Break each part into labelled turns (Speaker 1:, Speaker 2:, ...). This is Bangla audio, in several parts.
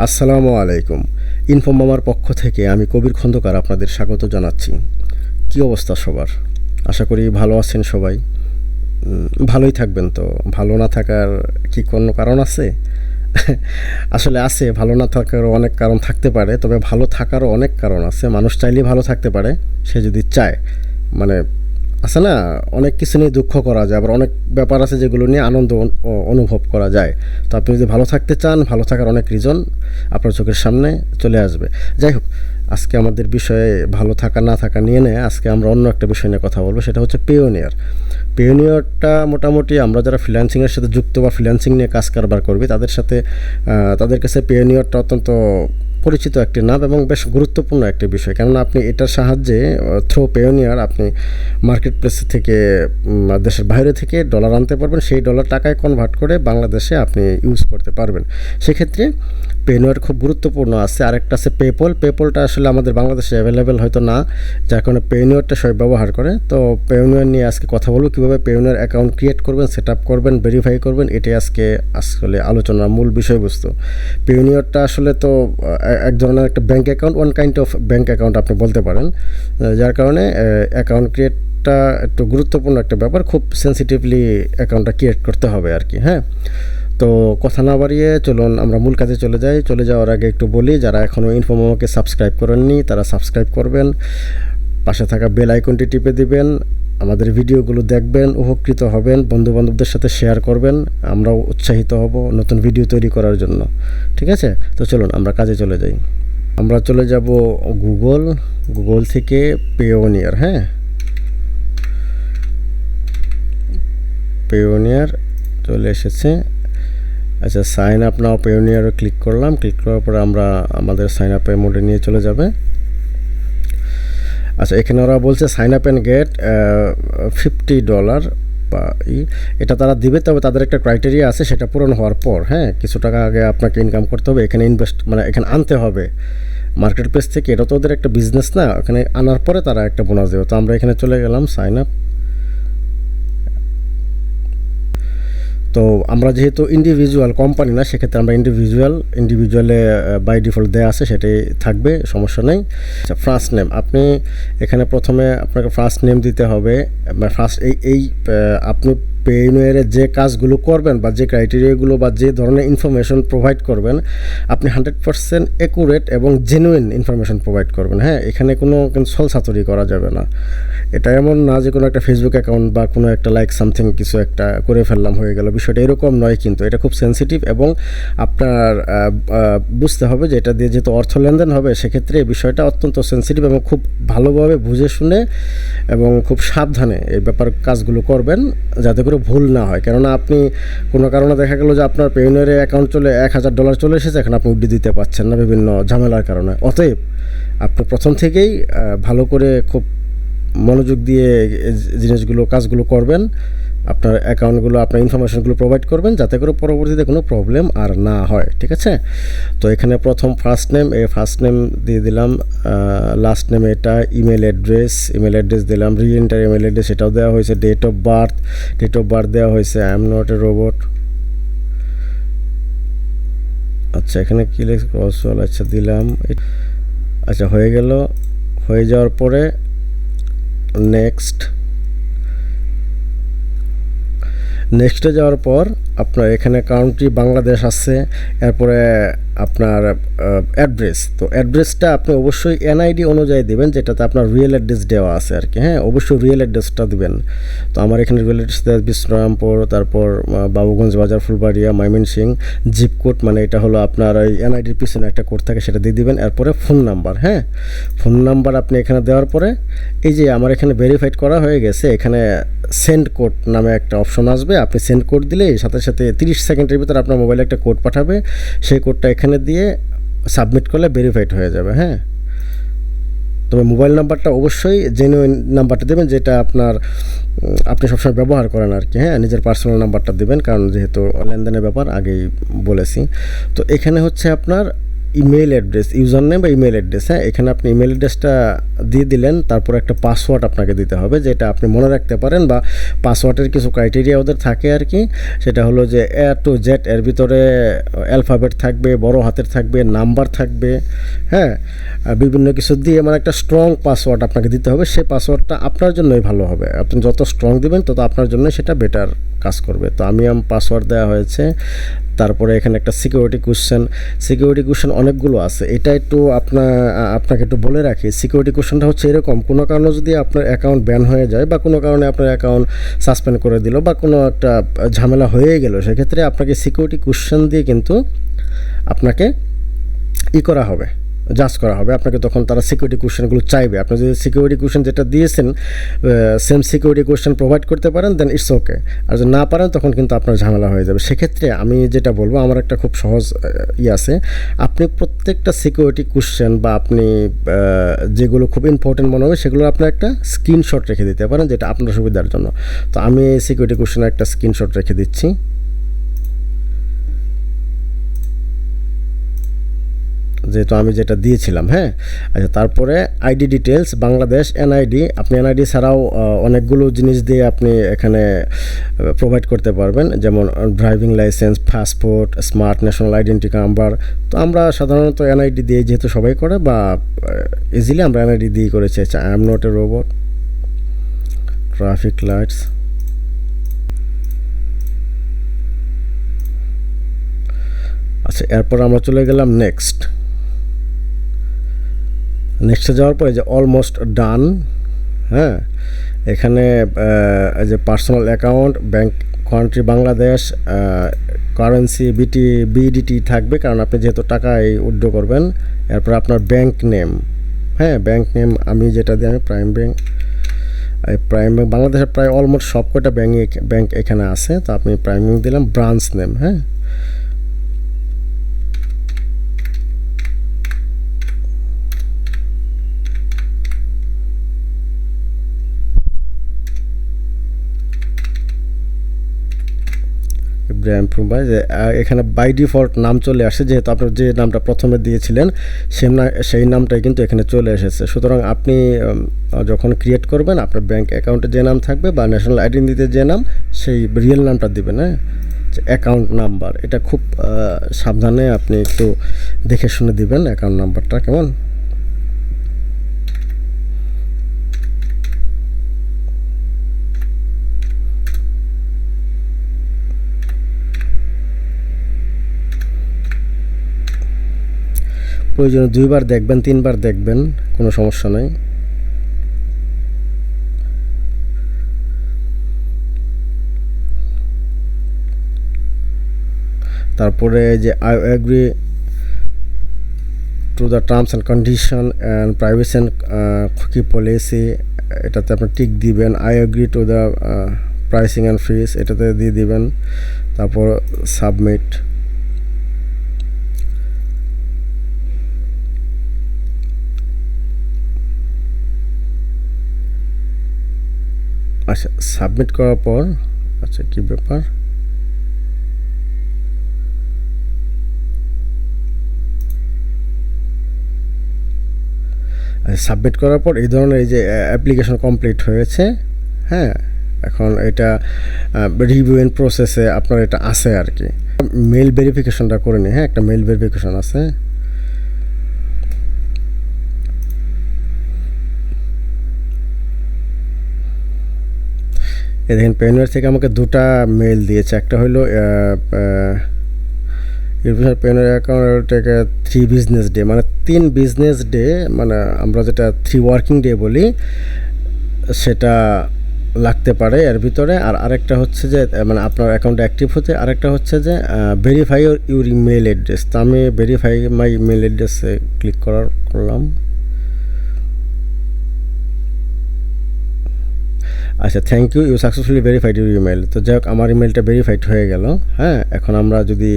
Speaker 1: আসসালামু আলাইকুম। ইনফর্ম মামার পক্ষ থেকে আমি কবির খন্দকার আপনাদের স্বাগত জানাচ্ছি। কী অবস্থা সবার? আশা করি ভালো আছেন সবাই। ভালোই থাকবেন তো। ভালো না থাকার কি কোনো কারণ আছে? আসলে আছে, ভালো না থাকারও অনেক কারণ থাকতে পারে, তবে ভালো থাকারও অনেক কারণ আছে। মানুষ চাইলেই ভালো থাকতে পারে, সে যদি চায়। মানে আছে না, অনেক কিছু নিয়ে দুঃখ করা যায়, আবার অনেক ব্যাপার আছে যেগুলো নিয়ে আনন্দ অনুভব করা যায়। তো আপনি যদি ভালো থাকতে চান, ভালো থাকার অনেক রিজন আপনার চোখের সামনে চলে আসবে। যাই হোক, আজকে আমাদের বিষয়ে ভালো থাকা না থাকা নিয়ে আজকে আমরা অন্য একটা বিষয় নিয়ে কথা বলবো, সেটা হচ্ছে পেওনিয়ার। পেওনিয়ারটা মোটামুটি আমরা যারা ফ্রিল্যান্সিংয়ের সাথে যুক্ত বা ফ্রিল্যান্সিং নিয়ে কাজ কারবার করবি তাদের কাছে পেওনিয়ারটা অত্যন্ত পরিচিত একটি নাম এবং বেশ গুরুত্বপূর্ণ একটি বিষয়। কেননা আপনি এটার সাহায্যে থ্রু পেওনিয়ার আপনি মার্কেট প্লেস থেকে দেশের বাইরে থেকে ডলার আনতে পারবেন, সেই ডলার টাকায় কনভার্ট করে বাংলাদেশে আপনি ইউজ করতে পারবেন। সেক্ষেত্রে পেওনিয়ার খুব গুরুত্বপূর্ণ আছে। আরেকটা আছে পেপলটা আসলে আমাদের বাংলাদেশে অ্যাভেলেবেল হয়তো না, যার কারণে পেওনিয়ারটা সবাই ব্যবহার করে। তো পেওনিয়ার নিয়ে আজকে কথা বলবো, কীভাবে পেওনিয়ার অ্যাকাউন্ট ক্রিয়েট করবেন, সেট আপ করবেন, ভেরিফাই করবেন, এটাই আজকে আসলে আলোচনার মূল বিষয়বস্তু। পেওনিয়ারটা আসলে তো এক ধরনের একটা bank account, one kind of bank account আপনি বলতে পারেন, যার কারণে অ্যাকাউন্ট ক্রিয়েটটা একটু গুরুত্বপূর্ণ একটা ব্যাপার। খুব সেন্সিটিভলি অ্যাকাউন্টটা ক্রিয়েট করতে হবে আর কি। হ্যাঁ, তো কথা না বাড়িয়ে চলুন আমরা মূল কাজে চলে যাই। চলে যাওয়ার আগে একটু বলি, যারা এখনও ইনফোমামাকে সাবস্ক্রাইব করেননি তারা সাবস্ক্রাইব করবেন, পাশে থাকা বেল আইকনটি টিপে দিবেন, আমাদের ভিডিওগুলো দেখবেন, উপকৃত হবেন, বন্ধুবান্ধবদের সাথে শেয়ার করবেন, আমরাও উৎসাহিত হব নতুন ভিডিও তৈরি করার জন্য। ঠিক আছে, তো চলুন আমরা কাজে চলে যাই। আমরা চলে যাব গুগল থেকে পেওনিয়ার। হ্যাঁ, পেওনিয়ার চলে এসেছে। আচ্ছা, সাইন আপ নাও পেওনিয়ারে ক্লিক করলাম। ক্লিক করার পরে আমরা আমাদের সাইন আপের মোডে নিয়ে চলে যাবে। আচ্ছা, এখানে ওরা বলছে সাইন আপ অ্যান্ড গেট $50 বা এটা তারা দিবে, তবে তাদের একটা ক্রাইটেরিয়া আছে, সেটা পূরণ হওয়ার পর। হ্যাঁ, কিছু টাকা আগে আপনাকে ইনকাম করতে হবে, এখানে এখানে আনতে হবে মার্কেট প্লেস থেকে। এটা তো ওদের একটা বিজনেস না, এখানে আনার পরে তারা একটা বোনাস দেবে। তো আমরা এখানে চলে গেলাম সাইন আপ। তো আমরা যেহেতু ইন্ডিভিজুয়াল কোম্পানি না, সেক্ষেত্রে আমরা ইন্ডিভিজুয়ালে বাই ডিফল্ট দেওয়া আছে, সেটাই থাকবে, সমস্যা নেই। আচ্ছা, ফার্স্ট নেম আপনি এখানে প্রথমে আপনাকে ফার্স্ট নেম দিতে হবে। আপনি পেওনিয়ারে যে কাজগুলো করবেন বা যে ক্রাইটেরিয়াগুলো বা যে ধরনের ইনফরমেশন প্রোভাইড করবেন, আপনি 100% অ্যাকুরেট এবং জেনুইন ইনফরমেশন প্রোভাইড করবেন। হ্যাঁ, এখানে কোনো ছলছাতুরি করা যাবে না। এটা এমন না যে কোনো একটা ফেসবুক অ্যাকাউন্ট বা কোনো একটা লাইক সামথিং কিছু একটা করে ফেললাম হয়ে গেল, বিষয়টা এরকম নয়। কিন্তু এটা খুব সেন্সিটিভ এবং আপনার বুঝতে হবে যে এটা দিয়ে যেহেতু অর্থ লেনদেন হবে, সেক্ষেত্রে এই বিষয়টা অত্যন্ত সেন্সিটিভ এবং খুব ভালোভাবে বুঝে শুনে এবং খুব সাবধানে এই কাজগুলো করবেন, যাতে করে ভুল না হয়। কেননা আপনি কোনো কারণে দেখা গেল যে আপনার পেওনিয়ারে অ্যাকাউন্ট চলে $1000 চলে এসেছে, এখন আপনি উড্ডি দিতে পারছেন না বিভিন্ন ঝামেলার কারণে। অতএব আপনি প্রথম থেকেই ভালো করে খুব মনোযোগ দিয়ে কাজগুলো করবেন, আপনার অ্যাকাউন্টগুলো, আপনার ইনফরমেশনগুলো প্রোভাইড করবেন, যাতে করে পরবর্তীতে কোনো প্রবলেম আর না হয়। ঠিক আছে, তো এখানে প্রথম ফার্স্ট নেম দিয়ে দিলাম, লাস্ট নেম এটা, ইমেল অ্যাড্রেস দিলাম, রিএন্টার ইমেল অ্যাড্রেস এটাও দেওয়া হয়েছে, ডেট অফ বার্থ দেওয়া হয়েছে, I am not a robot. আচ্ছা, এখানে কি ক্রসওয়াল, আচ্ছা দিলাম। আচ্ছা, হয়ে গেল। হয়ে যাওয়ার পরে নেক্সটে যাওয়ার পর আপনার এখানে কান্ট্রি বাংলাদেশ আছে, এরপরে আপনার অ্যাড্রেস। তো অ্যাড্রেসটা আপনি অবশ্যই এনআইডি অনুযায়ী দেবেন, যেটাতে আপনার রিয়েল অ্যাড্রেস দেওয়া আছে আর কি। হ্যাঁ, অবশ্যই রিয়েল অ্যাড্রেসটা দেবেন। তো আমার এখানে রিয়েল অ্যাড্রেস দেওয়া বিষ্ণুরামপুর, তারপর বাবুগঞ্জ বাজার, ফুলবাড়িয়া, ময়মনসিংহ। জিপ কোড মানে এটা হলো আপনার ওই এনআইডির পিছনে একটা কোড থাকে, সেটা দিয়ে দিবেন। এরপরে ফোন নাম্বার। হ্যাঁ, ফোন নাম্বার আপনি এখানে দেওয়ার পরে এই যে আমার এখানে ভেরিফাইড করা হয়ে গেছে, এখানে সেন্ড কোড নামে একটা অপশন আসবে। আপনি সেন্ড কোড দিলে সাথে সাথে 30 সেকেন্ডের ভিতরে আপনার মোবাইলে একটা কোড পাঠাবে, সেই কোডটা এখানে দিয়ে সাবমিট করলে ভেরিফাইড হয়ে যাবে। হ্যাঁ, তবে মোবাইল নাম্বারটা অবশ্যই জেনুইন নাম্বারটা দেবেন, যেটা আপনি সবসময় ব্যবহার করেন আর কি। হ্যাঁ, নিজের পার্সোনাল নাম্বারটা দেবেন, কারণ যেহেতু লেনদেনের ব্যাপার আগেই বলেছি। তো এখানে হচ্ছে আপনার ইমেল অ্যাড্রেস, ইউজার নেম বা ইমেল অ্যাড্রেস, হ্যাঁ, এখানে আপনি ইমেল অ্যাড্রেসটা দিয়ে দিলেন, তারপর একটা পাসওয়ার্ড আপনাকে দিতে হবে যেটা আপনি মনে রাখতে পারেন, বা পাসওয়ার্ডের কিছু ক্রাইটেরিয়া ওদের থাকে আর কি। সেটা হলো যে এ টু জেড, এর ভিতরে অ্যালফাবেট থাকবে, বড় হাতের থাকবে, নাম্বার থাকবে, হ্যাঁ, বিভিন্ন কিছু দিয়ে মানে একটা স্ট্রং পাসওয়ার্ড আপনাকে দিতে হবে। সেই পাসওয়ার্ডটা আপনার জন্যই ভালো হবে, আপনি যত স্ট্রং দিবেন তত আপনার জন্য সেটা বেটার কাজ করবে। তো আমি পাসওয়ার্ড দেওয়া হয়েছে। তারপরে এখানে একটা সিকিউরিটি কোশ্চেন অনেকগুলো আছে। এটা একটু আপনাকে একটু বলে রাখি, সিকিউরিটি কোশ্চেনটা হচ্ছে এরকম: কোনো কারণে যদি আপনার অ্যাকাউন্ট ব্যান হয়ে যায়, বা কোনো কারণে আপনার অ্যাকাউন্ট সাসপেন্ড করে দিল, বা কোনো একটা ঝামেলা হয়ে গেল, সেক্ষেত্রে আপনাকে সিকিউরিটি কোশ্চেন দিয়ে কিন্তু আপনাকে করা হবে, জাজ করা হবে আপনাকে। তখন তারা সিকিউরিটি কোশ্চেনগুলো চাইবে। আপনি যদি সিকিউরিটি কোশ্চেন যেটা দিয়েছেন সেম সিকিউরিটি কোশ্চেন প্রোভাইড করতে পারেন, দেন ইটস ওকে। আর যদি না পারেন তখন কিন্তু আপনার ঝামেলা হয়ে যাবে। সেক্ষেত্রে আমি যেটা বলবো, আমার একটা খুব সহজ আছে, আপনি প্রত্যেকটা সিকিউরিটি কোশ্চেন বা আপনি যেগুলো খুব ইম্পর্টেন্ট মনে হবে সেগুলো আপনি একটা স্ক্রিনশট রেখে দিতে পারেন, যেটা আপনার সুবিধার জন্য। তো আমি এই সিকিউরিটি কোশ্চেনের একটা স্ক্রিনশট রেখে দিচ্ছি। যেহেতু আমি যেটা দিয়েছিলাম, হ্যাঁ। আচ্ছা, তারপরে আইডি ডিটেলস, বাংলাদেশ এনআইডি। আপনি এনআইডি ছাড়াও অনেকগুলো জিনিস দিয়ে আপনি এখানে প্রোভাইড করতে পারবেন, যেমন driving licence, passport, smart national identity number. তো আমরা সাধারণত এনআইডি দিয়ে, যেহেতু সবাই করে, বা ইজিলি আমরা এনআইডি দিয়ে করেছি। আচ্ছা, I am not a robot, traffic lights. আচ্ছা, এরপর আমরা চলে গেলাম নেক্সটে যাওয়ার পরে যে অলমোস্ট ডান, হ্যাঁ, এখানে যে personal account, bank country Bangladesh, currency BDT থাকবে, কারণ আপনি যেহেতু টাকায় উইথড্র করবেন। এরপর আপনার ব্যাংক নেম, হ্যাঁ, ব্যাংক নেম আমি যেটা দিই, আমি প্রাইম ব্যাংক বাংলাদেশের প্রায় অলমোস্ট সব কটা ব্যাংক এখানে আছে। তো আপনি প্রাইম ব্যাংক দিলাম। ব্রাঞ্চ নেম, হ্যাঁ, ইব্রাহিম প্রুম্বাই। যে এখানে বাই ডিফল্ট নাম চলে আসে, যেহেতু আপনার যে নামটা প্রথমে দিয়েছিলেন সেই নামটাই কিন্তু এখানে চলে এসেছে। সুতরাং আপনি যখন ক্রিয়েট করবেন, আপনার ব্যাংক অ্যাকাউন্টে যে নাম থাকবে বা ন্যাশনাল আইডেন্টিটিতে যে নাম, সেই রিয়েল নামটা দিবেন, হ্যাঁ। অ্যাকাউন্ট নাম্বার, এটা খুব সাবধানে আপনি একটু দেখে শুনে দিবেন অ্যাকাউন্ট নাম্বারটা, কেমন। প্রয়োজনে 2বার দেখবেন, 3বার দেখবেন, কোনো সমস্যা নেই। তারপরে যে I agree to the terms and condition and privacy and cookie policy, এটাতে আপনি টিক দিবেন। I agree to the pricing and fees, এটাতে দিয়ে দিবেন। তারপর সাবমিট। আচ্ছা, সাবমিট করার পর, আচ্ছা কী ব্যাপার, সাবমিট করার পর এই ধরনের এই যে অ্যাপ্লিকেশন কমপ্লিট হয়েছে, হ্যাঁ। এখন এটা রিভিউ ইন প্রসেসে আপনার এটা আছে আর কি। মেল ভেরিফিকেশনটা করে নিই, হ্যাঁ, একটা মেল ভেরিফিকেশন আছে। এই দেখেন, পেনিয়ার থেকে আমাকে 2টা মেল দিয়েছে। একটা হলো পেনিয়ার অ্যাকাউন্ট থেকে 3 বিজনেস ডে, মানে 3 বিজনেস ডে, মানে আমরা যেটা 3 ওয়ার্কিং ডে বলি, সেটা লাগতে পারে এর ভিতরে। আর আরেকটা হচ্ছে যে মানে আপনার অ্যাকাউন্ট অ্যাক্টিভ হতে, আরেকটা হচ্ছে যে ভেরিফাই ইউর ইমেল অ্যাড্রেস। তো আমি ভেরিফাই মাই ইমেল অ্যাড্রেসে ক্লিক করলাম। আচ্ছা, thank you successfully verified your email. তো যাই হোক, আমার ইমেলটা ভেরিফাইড হয়ে গেল, হ্যাঁ। এখন আমরা যদি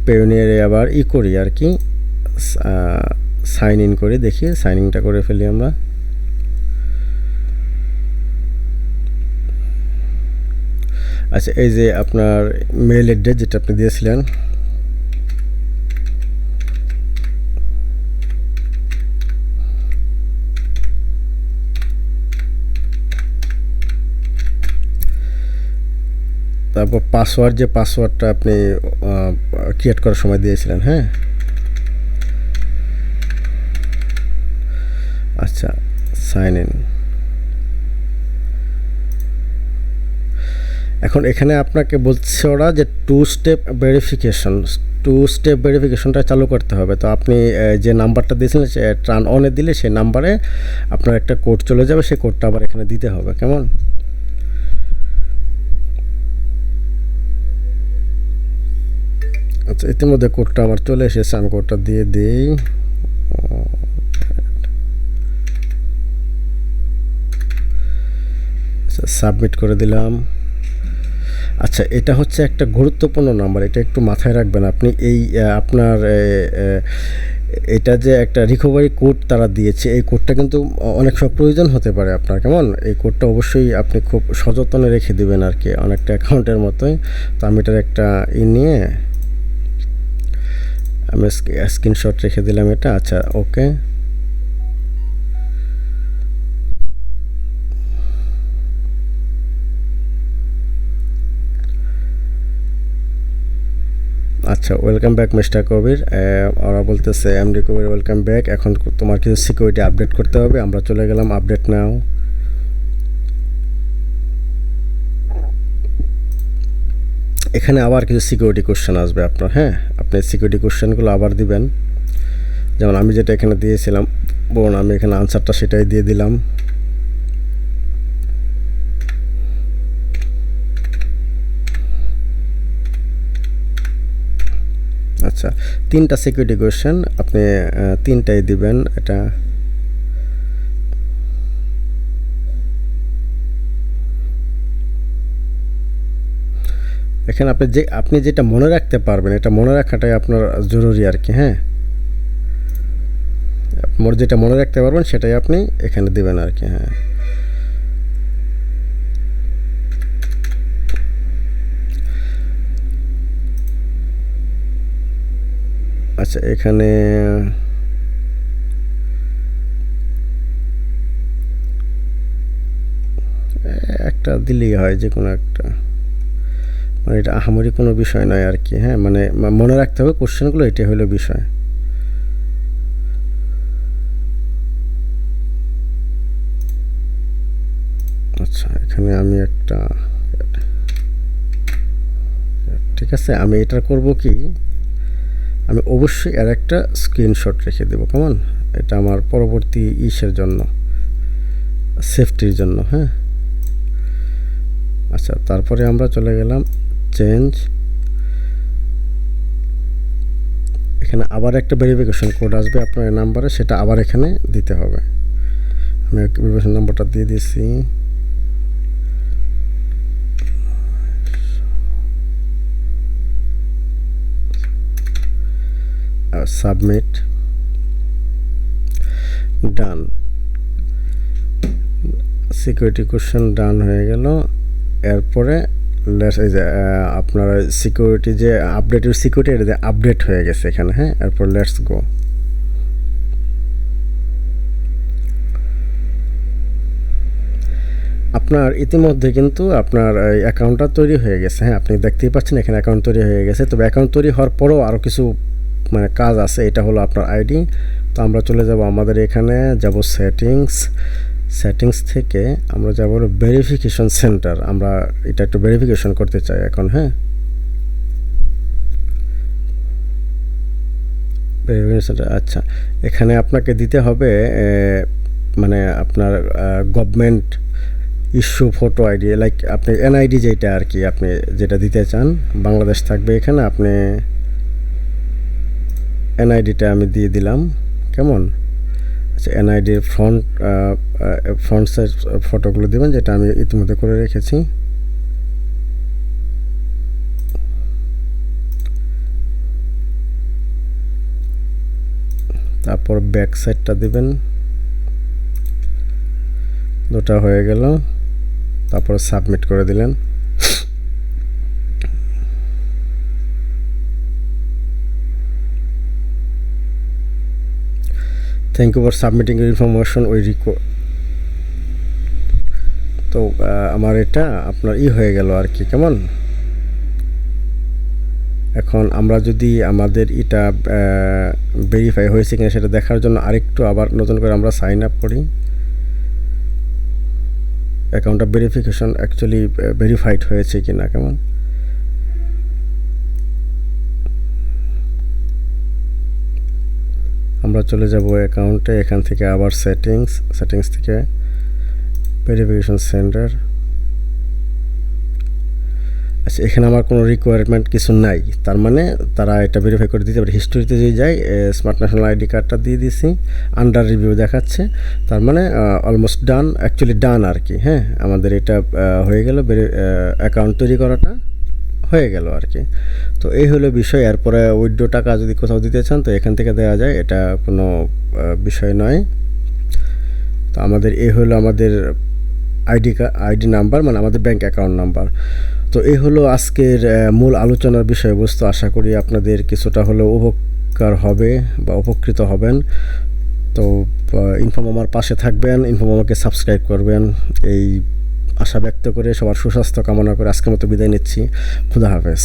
Speaker 1: পেয়োনিয়ারে আবার করি আর কি, সাইন ইন করি, দেখি সাইন ইনটা করে ফেলি আমরা। আচ্ছা, এই যে আপনার মেল অ্যাড্রেস যেটা আপনি দিয়েছিলেন, তারপর যে পাসওয়ার্ডটা আপনি ক্রিয়েট করার সময় দিয়েছিলেন, হ্যাঁ। আচ্ছা, সাইন ইন। এখন এখানে আপনাকে বলছে ওরা যে টু স্টেপ ভেরিফিকেশনটা চালু করতে হবে। তো আপনি যে নাম্বারটা দিয়েছিলেন সে টার্ন অনে দিলে সেই নাম্বারে আপনার একটা কোড চলে যাবে, সেই কোডটা আবার এখানে দিতে হবে, কেমন? আচ্ছা, ইতিমধ্যে কোডটা আমার চলে এসেছে, আমি কোডটা দিয়ে দিই। সাবমিট করে দিলাম। আচ্ছা, এটা হচ্ছে একটা গুরুত্বপূর্ণ নাম্বার, এটা একটু মাথায় রাখবেন আপনি। এই আপনার এটা যে একটা রিকভারি কোড তারা দিয়েছে, এই কোডটা কিন্তু অনেক সময় প্রয়োজন হতে পারে আপনার, কেমন? এই কোডটা অবশ্যই আপনি খুব সযত্নে রেখে দিবেন আর কি, অনেকটা অ্যাকাউন্টের মতোই। তো আমি এটার একটা নিয়ে আমি স্ক্রিনশট রেখে দিলাম এটা। আচ্ছা, ওকে। আচ্ছা, ওয়েলকাম ব্যাক মিস্টার কবির। ওরা বলতেছে এমডি কবির ওয়েলকাম ব্যাক, এখন তোমার কিছু সিকিউরিটি আপডেট করতে হবে। আমরা চলে গেলাম আপডেট নাও। এখানে আবার কিছু সিকিউরিটি কোশ্চেন আসবে আপনার, হ্যাঁ। আপনি সিকিউরিটি কোশ্চেনগুলো আবার দিবেন, যেমন আমি যেটা এখানে দিয়েছিলাম, বোন আমি এখানে আনসারটা সেটাই দিয়ে দিলাম। আচ্ছা, 3টা সিকিউরিটি কোশ্চেন আপনি 3টাই দিবেন। এটা এখানে আপনি যেটা মনে রাখতে পারবেন, এটা মনে রাখাটাই আপনার জরুরি আর কি, হ্যাঁ। যেটা মনে রাখতে পারবেন সেটাই আপনি এখানে দিবেন আর কি, হ্যাঁ। আচ্ছা, এখানে একটা দিলেই হয়, যে কোনো একটা, মানে এটা আহামরি কোনো বিষয় নয় আর কি, হ্যাঁ। মানে মনে রাখতে হবে কোশ্চেনগুলো, এটাই হলো বিষয়। আচ্ছা, এখানে আমি একটা, ঠিক আছে, আমি এটা করব কি, আমি অবশ্যই এর একটা স্ক্রিনশট রেখে দেবো, কেমন? এটা আমার পরবর্তী ইসের জন্য, সেফটির জন্য, হ্যাঁ। আচ্ছা, তারপরে আমরা চলে গেলাম চেঞ্জ। এখানে আবার একটা ভেরিফিকেশন কোড আসবে আপনার এই নাম্বারে, সেটা আবার এখানে দিতে হবে। আমি ভেরিফিকেশন নাম্বারটা দিয়ে দিয়েছি। সাবমিট, ডান। সিকিউরিটি কোশ্চেন ডান হয়ে গেল। এরপরে এই যে আপনার সিকিউরিটি যে সিকিউরিটি, এটা যে আপডেট হয়ে গেছে এখানে, হ্যাঁ। এরপর লেটস গো। আপনার ইতিমধ্যে কিন্তু আপনার এই অ্যাকাউন্টটা তৈরি হয়ে গেছে, হ্যাঁ। আপনি দেখতেই পাচ্ছেন এখানে অ্যাকাউন্ট তৈরি হয়ে গেছে। তবে অ্যাকাউন্ট তৈরি হওয়ার পরেও আরও কিছু মানে কাজ আছে। এটা হলো আপনার আইডি। তো আমরা চলে যাব আমাদের এখানে, যাব সেটিংস থেকে আমরা যাব ভেরিফিকেশন সেন্টার। আমরা এটা একটু ভেরিফিকেশন করতে চাই এখন, হ্যাঁ। ভেরিফিকেশন সেন্টার, আচ্ছা। এখানে আপনাকে দিতে হবে মানে আপনার government issue photo ID, like আপনি এনআইডি যেটা আর কি, আপনি যেটা দিতে চান। বাংলাদেশ থাকবে এখানে, আপনি এনআইডিটা আমি দিয়ে দিলাম, কেমন? আচ্ছা, এনআইডির ফ্রন্ট সাইজ ফটোগুলো দেবেন, যেটা আমি ইতিমধ্যে করে রেখেছি। তারপর ব্যাক সাইডটা দিবেন। দুটা হয়ে গেল। তারপর সাবমিট করে দিলেন। Thank you for submitting information we require. তো আমার এটা আপনার হয়ে গেল আর কি, কেমন? এখন আমরা যদি আমাদের এটা ভেরিফাই হয়েছে কিনা সেটা দেখার জন্য আরেকটু আবার নতুন করে আমরা সাইন আপ করি। অ্যাকাউন্টটা ভেরিফিকেশন অ্যাকচুয়ালি ভেরিফাইড হয়েছে কিনা কেমন। আমরা চলে যাব অ্যাকাউন্টে, এখান থেকে আবার সেটিংস থেকে ভেরিফিকেশন সেন্টার। আচ্ছা, এখানে আমার কোনো রিকোয়ারমেন্ট কিছু নাই, তার মানে তারা এটা ভেরিফাই করে দিতে পারে। হিস্টোরিতে যদি যাই, স্মার্ট ন্যাশনাল আইডি কার্ডটা দিয়ে দিছি, আন্ডার রিভিউ দেখাচ্ছে, তার মানে অলমোস্ট ডান, অ্যাকচুয়ালি ডান আর কি। হ্যাঁ, আমাদের এটা হয়ে গেল, অ্যাকাউন্ট তৈরি করাটা হয়ে গেল আর কি। তো এই হলো বিষয়। এরপরে উইথড্র টাকা যদি কোথাও দিতে চান তো এখান থেকে দেওয়া যায়, এটা কোনো বিষয় নয়। তো আমাদের এই হলো আমাদের আইডি নাম্বার, মানে আমাদের ব্যাংক অ্যাকাউন্ট নাম্বার। তো এই হলো আজকের মূল আলোচনার বিষয়বস্তু। আশা করি আপনাদের কিছুটা হলেও উপকার হবে বা উপকৃত হবেন। তো ইনফোমামার পাশে থাকবেন, ইনফোমামাকে সাবস্ক্রাইব করবেন, এই আশা ব্যক্ত করে সবার সুস্বাস্থ্য কামনা করে আজকের মতো বিদায় নিচ্ছি। খুদা হাফেজ।